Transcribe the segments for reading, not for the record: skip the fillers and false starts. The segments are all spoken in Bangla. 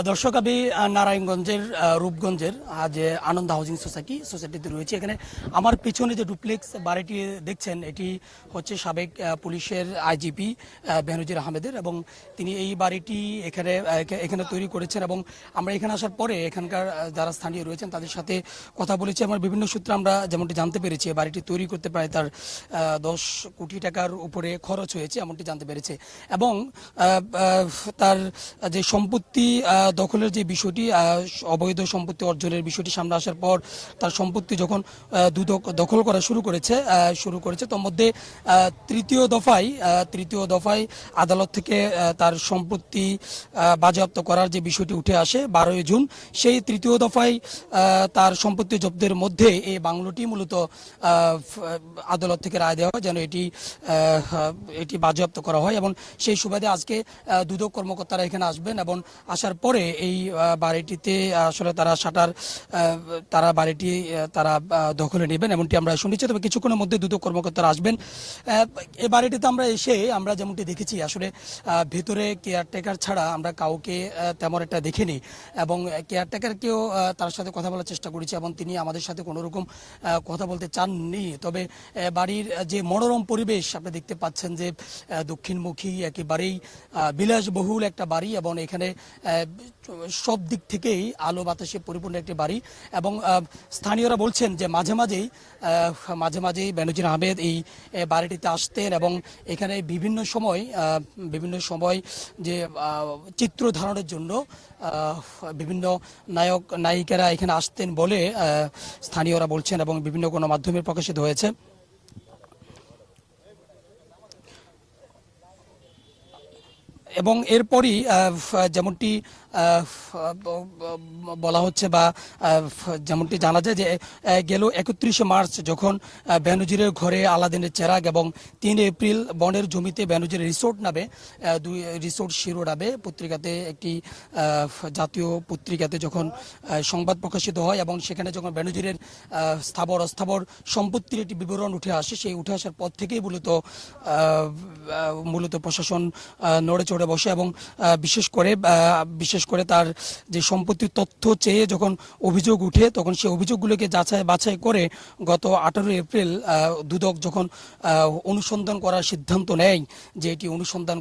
দর্শক, আমি নারায়ণগঞ্জের রূপগঞ্জের যে আনন্দ হাউজিং সোসাইটিতে রয়েছে। এখানে আমার পিছনে যে ডুপ্লেক্স বাড়িটি দেখছেন, এটি হচ্ছে সাবেক পুলিশের আইজিপি বেনজির আহমেদের, এবং তিনি এই বাড়িটি এখানে তৈরি করেছেন। এবং আমরা এখানে আসার পরে এখানকার যারা স্থানীয় রয়েছেন তাদের সাথে কথা বলেছি। আমার বিভিন্ন সূত্রে আমরা যেমনটি জানতে পেরেছি, বাড়িটি তৈরি করতে প্রায় তার 10 কোটি টাকার উপরে খরচ হয়েছে এমনটি জানতে পেরেছে। এবং তার যে সম্পত্তি দখলের যে বিষয়টি, অবৈধ সম্পত্তি অর্জনের বিষয়টি সামনে আসার পর তার সম্পত্তি যখন দুদক দখল করা শুরু করেছে তোর মধ্যে তৃতীয় দফায় আদালত থেকে তার সম্পত্তি বাজেয়াপ্ত করার যে বিষয়টি উঠে আসে 12 জুন। সেই তৃতীয় দফায় তার সম্পত্তি জব্দের মধ্যে এই বাংলোটি মূলত আদালত থেকে রায় দেওয়া হয় যেন এটি বাজেয়াপ্ত করা হয়। এবং সেই সুবাদে আজকে দুদক কর্মকর্তারা এখানে আসবেন এবং আসার পরে এই বাড়িটিতে আসলে তারা বাড়িটি দখলে নেবেন এমনটি আমরা শুনেছি। তবে কিছুক্ষণের মধ্যে দুদক কর্মকর্তারা আসবেন। এই বাড়িটিতে আমরা যেমনটি দেখেছি, আসলে ভেতরে কেয়ারটেকার ছাড়া আমরা কাউকে তেমন একটা দেখিনি, এবং কেয়ারটেকারকেও তার সাথে কথা বলার চেষ্টা করেছি এবং তিনি আমাদের সাথে কোনো রকম কথা বলতে চাননি। তবে বাড়ির যে মনোরম পরিবেশ আপনি দেখতে পাচ্ছেন, যে দক্ষিণমুখী একেবারেই বিলাসবহুল একটা বাড়ি, এবং এখানে সব দিক থেকেই আলো বাতাসে পরিপূর্ণ একটি বাড়ি। এবং স্থানীয়রা বলছেন যে মাঝে মাঝেই বেনজির আহমেদ এই বাড়িটিতে আসতেন, এবং এখানে বিভিন্ন সময় যে চিত্র ধারণের জন্য বিভিন্ন নায়ক নায়িকারা এখানে আসতেন বলে স্থানীয়রা বলছেন, এবং বিভিন্ন গণমাধ্যমে প্রকাশিত হয়েছে। এবং এরপরই যেমনটি বলা হচ্ছে বা যেমনটি জানা যায়, যে গেল 31 মার্চ যখন বেনজিরের ঘরে আলাদিনের চেরাগ, এবং 3 এপ্রিল বনের জমিতে বেনজিরের রিসোর্ট শিরোনামে পত্রিকাতে, একটি জাতীয় পত্রিকাতে যখন সংবাদ প্রকাশিত হয়, এবং সেখানে যখন বেনজিরের স্থাবর অস্থাবর সম্পত্তির একটি বিবরণ উঠে আসে, সেই উঠে আসার পর থেকেই মূলত প্রশাসন নড়ে চড়ে বসে, এবং বিশেষ করে তার যে সম্পত্তির তথ্য চেয়ে যখন অভিযোগ উঠে, তখন সেই অভিযোগগুলোকে যাচাই বাছাই করে গত 18 এপ্রিল দুদক যখন অনুসন্ধান করার সিদ্ধান্ত নেয়, যে এটি অনুসন্ধান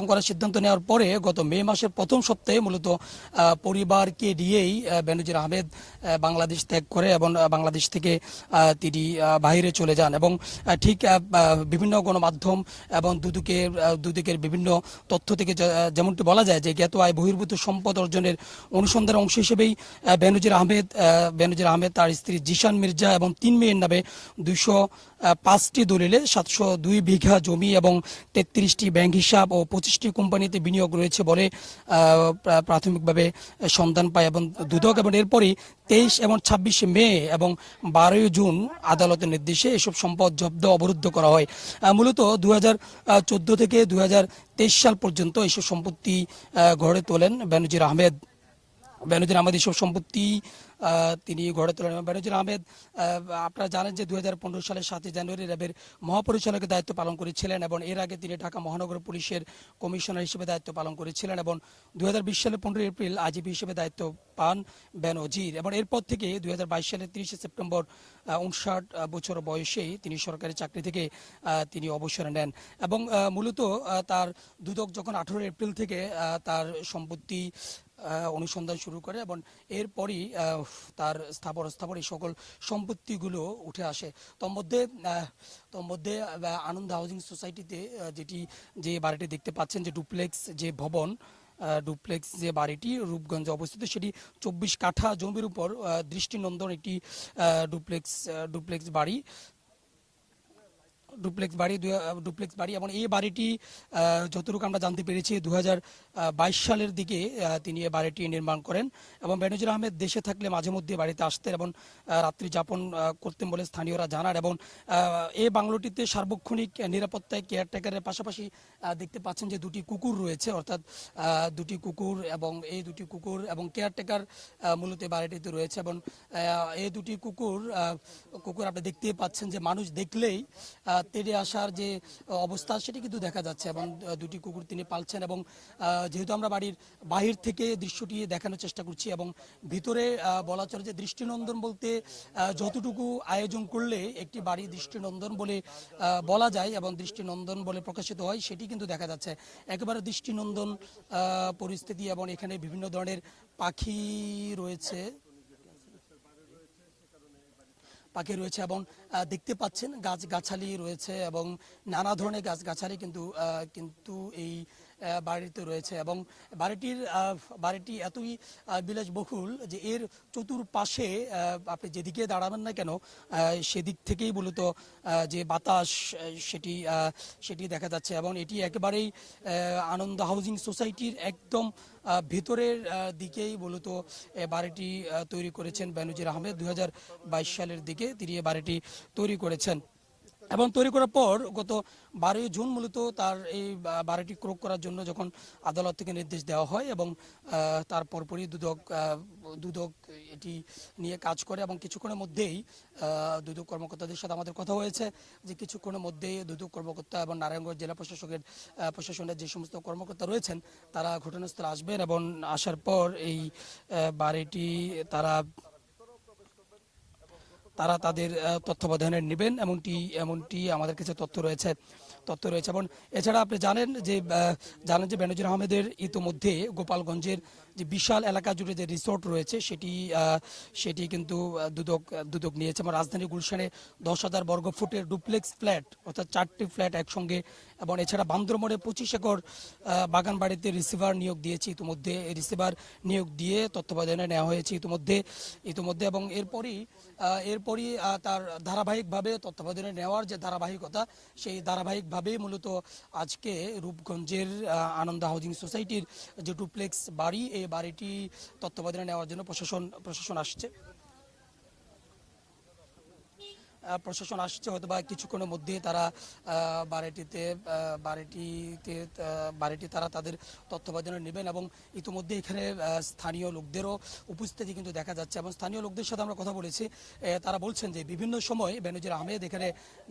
করার সিদ্ধান্ত নেওয়ার পরে গত মে মাসের প্রথম সপ্তাহে মূলত পরিবারকে নিয়েই বেনজির আহমেদ বাংলাদেশ ত্যাগ করে, এবং বাংলাদেশ থেকে তিনি বাইরে চলে যান। এবং ঠিক বিভিন্ন গণমাধ্যম এবং দুদকের বিভিন্ন তথ্য থেকে যেমনটি বলা যায়, যে জ্ঞাত আয় বহির্ভূত সম্পদ অর্জনের অনুসন্ধানের অংশ হিসেবেই বেনজির আহমেদ তার স্ত্রী জিশান মির্জা এবং 3 মেয়ের নামে 205টি দলিলে 702 বিঘা জমি এবং 33টি ব্যাংক হিসাব ও 25টি কোম্পানিতে বিনিয়োগ রয়েছে বলে প্রাথমিকভাবে সন্ধান পায় এবং দুদক। এবং এরপরই 23 এবং 26 মে এবং 12 জুন আদালতের নির্দেশে এসব সম্পদ জব্দ অবরুদ্ধ করা হয়। মূলত 2014 থেকে 2023 সাল পর্যন্ত এসব সম্পত্তি গড়ে তোলেন বেনজির আহমেদ। এসব সম্পত্তি তিনি গড়ে তোলেন। বেনজির আহমেদ, আপনারা জানেন যে 2015 সালের 7 জানুয়ারি র্যাবের মহাপরিচালকের দায়িত্ব পালন করেছিলেন, এবং এর আগে তিনি ঢাকা মহানগর পুলিশের কমিশনার হিসেবে দায়িত্ব পালন করেছিলেন, এবং 2020 সালে 15 এপ্রিল আইজিপি হিসেবে দায়িত্ব পান বেনজির। এবং এরপর থেকে 2022 সালের 30 সেপ্টেম্বর 59 বছর বয়সেই তিনি সরকারি চাকরি থেকে তিনি অবসর নেন। এবং মূলত তার দুদক যখন 18 এপ্রিল থেকে তার সম্পত্তি অনুসন্ধান শুরু করে, এবং এরপরই তার স্থাবর এই সকল সম্পত্তিগুলো উঠে আসে। তোর মধ্যে আনন্দ হাউজিং সোসাইটিতে যে বাড়িটি দেখতে পাচ্ছেন, যে ডুপ্লেক্স যে বাড়িটি রূপগঞ্জে অবস্থিত, সেটি 24 কাঠা জমির উপর দৃষ্টিনন্দন একটি ডুপ্লেক্স বাড়ি। এবং এই বাড়িটি যতটুকু আমরা জানতে পেরেছি 2022 সালের দিকে তিনি এই বাড়িটি নির্মাণ করেন। এবং বেনজির আহমেদ দেশে থাকলে মাঝে মধ্যে বাড়িতে আসতেন এবং রাত্রি যাপন করতেন বলে স্থানীয়রা জানান। এবং এই বাংলোটিতে সার্বক্ষণিক নিরাপত্তায় কেয়ারটেকারের পাশাপাশি দেখতে পাচ্ছেন যে 2টি কুকুর রয়েছে, অর্থাৎ 2টি কুকুর, এবং এই 2টি কুকুর এবং কেয়ারটেকার মূলত বাড়িটিতে রয়েছে। এবং এই 2টি কুকুর আপনি দেখতে পাচ্ছেন যে মানুষ দেখলেই তেড়ে আসার যে অবস্থা সেটি কিন্তু দেখা যাচ্ছে এবং দুটি কুকুর তিনি পালছেন এবং যেহেতু আমরা বাড়ির বাহির থেকে দৃশ্যটি দেখানোর চেষ্টা করছি এবং ভিতরে বলা চলে যে দৃষ্টিনন্দন বলতে যতটুকু আয়োজন করলে একটি বাড়ি দৃষ্টিনন্দন বলে বলা যায় এবং দৃষ্টিনন্দন বলে প্রকাশিত হয় সেটি কিন্তু দেখা যাচ্ছে একেবারে দৃষ্টিনন্দন পরিস্থিতি এবং এখানে বিভিন্ন ধরনের পাখি রয়েছে এবং দেখতে পাচ্ছেন গাছগাছালি রয়েছে এবং নানা ধরনের গাছগাছালি কিন্তু কিন্তু এই বাড়িতে রয়েছে এবং বাড়িটি এতই বিলাসবহুল যে এর চতুর্পাশে আপনি যেদিকে দাঁড়াবেন না কেন সেদিক থেকেই মূলত যে বাতাস সেটি দেখা যাচ্ছে এবং এটি একেবারেই আনন্দ হাউজিং সোসাইটির একদম ভেতরের দিকেই মূলত বাড়িটি তৈরি করেছেন বেনজির আহমেদ 2022 সালের দিকে তিনি এই বাড়িটি তৈরি করেছেন এবং তৈরি করার পর গত 12 জুন মূলত তার এই বাড়িটি ক্রয় করার জন্য যখন আদালত থেকে নির্দেশ দেওয়া হয় এবং তার পরপরই দুদক এটি নিয়ে কাজ করে এবং কিছুক্ষণের মধ্যেই দুদক কর্মকর্তাদের সাথে আমাদের কথা হয়েছে যে কিছুক্ষণের মধ্যেই দুদক কর্মকর্তা এবং নারায়ণগঞ্জ জেলা প্রশাসনের যে সমস্ত কর্মকর্তা রয়েছেন তারা ঘটনাস্থলে আসবেন এবং আসার পর এই বাড়িটি তারা তাদের তত্ত্বাবধানে নেবেন এমনটি আমাদের কাছে তথ্য রয়েছে এবং এছাড়া আপনি জানেন যে বেনজির আহমেদের ইতোমধ্যে গোপালগঞ্জের যে বিশাল এলাকা জুড়ে যে রিসোর্ট রয়েছে সেটি কিন্তু দুদক নিয়েছে এবং রাজধানী গুলশানে 10,000 বর্গফুটের ডুপ্লেক্স ফ্ল্যাট অর্থাৎ 4টি ফ্ল্যাট একসঙ্গে এবং এছাড়া বান্দরবনে 25 একর বাগান বাড়িতে রিসিভার নিয়োগ দিয়েছে ইতিমধ্যে রিসিভার নিয়োগ দিয়ে তত্ত্বাবধানে নেওয়া হয়েছে ইতিমধ্যে এবং এরপরই তার ধারাবাহিকভাবে তত্ত্বাবধানে নেওয়ার যে ধারাবাহিকতা সেই ধারাবাহিকভাবেই মূলত আজকে রূপগঞ্জের আনন্দ হাউজিং সোসাইটির যে ডুপ্লেক্স বাড়ি এই বাড়িটি তত্ত্বাবধানে নেওয়ার জন্য প্রশাসন আসছে হয়তো বা কিছুক্ষণের মধ্যে তারা বাড়িটি তারা তাদের তত্ত্বাবধানে নেবেন এবং ইতিমধ্যে এখানে স্থানীয় লোকদেরও উপস্থিতি কিন্তু দেখা যাচ্ছে এবং স্থানীয় লোকদের সাথে আমরা কথা বলেছি তারা বলছেন যে বিভিন্ন সময় বেনজির আহমেদ এখানে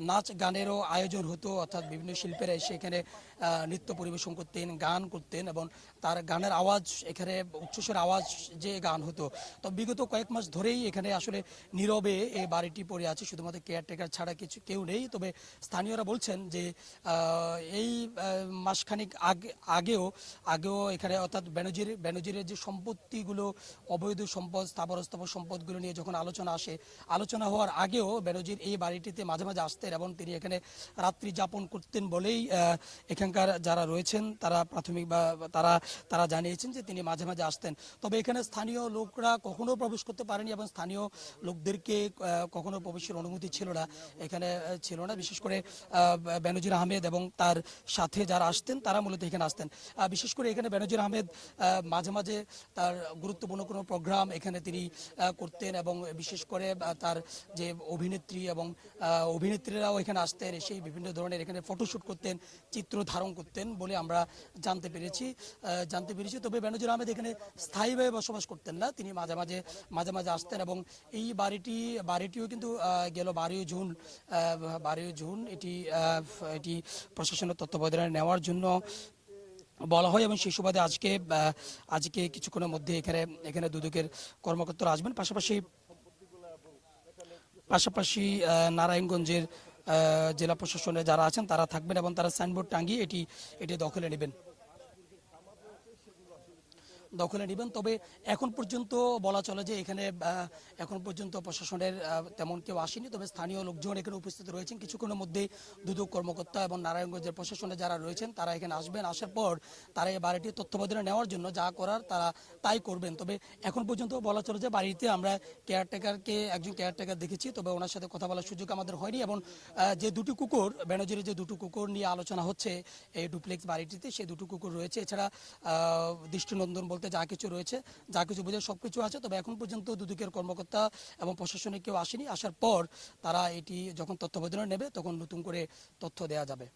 নাচ গানেরও আয়োজন হতো অর্থাৎ বিভিন্ন শিল্পীরা এসে এখানে নৃত্য পরিবেশন করতেন গান করতেন এবং তার গানের আওয়াজ এখানে উচ্চস্বর আওয়াজ যে গান হতো তো বিগত কয়েক মাস ধরেই এখানে আসলে নীরবে এই বাড়িটি পড়ে আছে শুধুমাত্র কেয়ারটেকার ছাড়া কেউ নেই তবে স্থানীয়রা বলছেন যে এই মাসখানিক আগেও এখানে অর্থাৎ বেনজিরের যে সম্পত্তিগুলো অবৈধ সম্পদ স্থাবর সম্পদগুলো নিয়ে যখন আলোচনা হওয়ার আগেও বেনজির এই বাড়িটিতে মাঝে মাঝে আসতেন এবং তিনি এখানে রাত্রি যাপন করতেন বলেই এখানকার যারা রয়েছেন তারা প্রাথমিক বা তারা জানিয়েছেন যে তিনি মাঝে মাঝে আসতেন তবে এখানে স্থানীয় লোকরা কখনো প্রবেশ করতে পারেনি এবং স্থানীয় লোকদেরকে কখনো প্রবেশের অনুমতি ছিল না বিশেষ করে বেনজির আহমেদ এবং তার সাথে যারা আসতেন তারা মূলত এখানে আসতেন বিশেষ করে এখানে বেনজির আহমেদ মাঝে মাঝে তার গুরুত্বপূর্ণ কোনো প্রোগ্রাম এখানে তিনি করতেন এবং বিশেষ করে তার যে অভিনেত্রী এবং অভিনেত্রীরাও এখানে আসতেন সেই বিভিন্ন ধরনের এখানে ফটোশুট করতেন চিত্র ধারণ করতেন বলে আমরা জানতে পেরেছি তবে বেনজির আহমেদ এখানে স্থায়ীভাবে বসবাস করতেন না তিনি মাঝে মাঝে আসতেন এবং এই বাড়িটিও কিন্তু গেল 12 জুন এটি প্রশাসনের তত্ত্বাবধানে নেওয়ার জন্য বলা হয় এবং সেই সুবাদে আজকে কিছুক্ষণের মধ্যে এখানে দুদকের কর্মকর্তারা আসবেন পাশাপাশি নারায়ণগঞ্জের জেলা প্রশাসনে যারা আছেন তারা থাকবেন এবং তারা সাইনবোর্ড টাঙ্গিয়ে এটি দখলে নেবেন তবে এখন পর্যন্ত বলা চলে যে এখানে এখন পর্যন্ত প্রশাসনের তেমন কেউ আসেনি তবে স্থানীয় লোকজন এখানে উপস্থিত রয়েছেন কিছুক্ষণের মধ্যে দুদক কর্মকর্তা এবং নারায়ণগঞ্জের প্রশাসনে যারা রয়েছেন তারা এখানে আসবেন আসার পর তারা এই বাড়িটি তত্ত্বাবধানে নেওয়ার জন্য যা করার তারা তাই করবেন তবে এখন পর্যন্ত বলা চলে যে বাড়িতে আমরা একজন কেয়ারটেকার দেখেছি তবে ওনার সাথে কথা বলার সুযোগ আমাদের হয়নি এবং যে দুটি কুকুর বেনজিরের যে দুটো কুকুর নিয়ে আলোচনা হচ্ছে এই ডুপ্লেক্স বাড়িটিতে সেই দুটো কুকুর রয়েছে এছাড়া দৃষ্টিনন্দন বলতে যা কিছু রয়েছে যা কিছু বোঝার সবকিছু আছে তবে এখন পর্যন্ত দুদকের কর্মকর্তা এবং প্রশাসনে কেউ আসেনি আসার পর তারা এটি যখন তত্ত্বাবধানে নেবে তখন নতুন করে তথ্য দেওয়া যাবে